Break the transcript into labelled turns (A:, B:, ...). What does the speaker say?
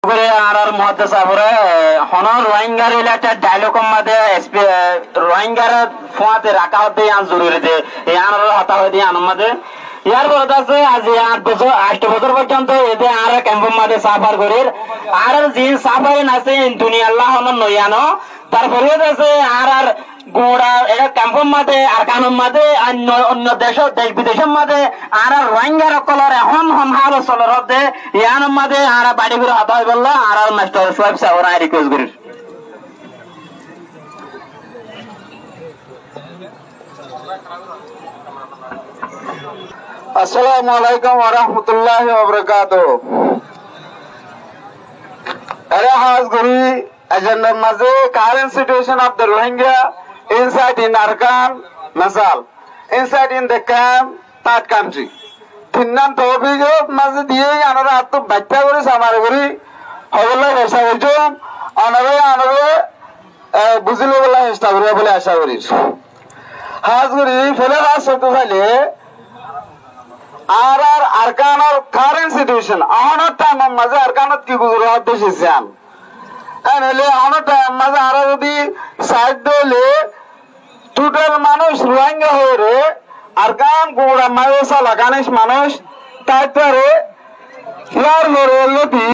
A: করে আর মহাদেশা পরে হনর রোহিঙ্গার একটা ডায়লগ মাঝে রোহিঙ্গার ফোয়াতে রাখা হতে আন জরুরি দে এই আনার হতা হয়ে দিয়ে আনার মাঝে ইয়ার বলতে আছে আজ 8 বছর পর্যন্ত এতে আর ক্যাম্পের মাঝে সাফার করির আর জিন সাফারে নাছে দুনিয়া আল্লাহ হনর নয়ানো তারপরে আছে আর গোড়া এটা ক্যাম্পের মাঝে আর কানুন মাঝে অন্য দেশ বিদেশের মাঝে আর রোহিঙ্গার কলর এখন হাল চলর হতে ইয়ানোর মাঝে আর বাড়ি ঘুরে হতা হয়ে বললো আর মাস্টার সোহেব সাহেব রিকোয়েস্ট করিস।
B: Assalamu alaikum wa rahmatullahi wa barakatuh. Has Guri agenda maze current situation of the Rohingya inside in Arkan Nasal, inside in the camp, third country. Tinnan topigo maze diye anara atto bachcha guri samar guri hobolla hesa hojo anare buzile bola hesta guri bole asha guri. Has Guri fele has sotu phale আর আরকানোর current situation আমার time মাঝে আরকানত কি গুজর হতে Xi'an এনলে আমার time মাঝে আর যদি সাইড দিলে টোটাল মানুষ রোহিঙ্গা হয়ে রে আরকান গুড়া মাঝে সালাকানিস মানুষ তাইতারে ইয়ার লরে লতি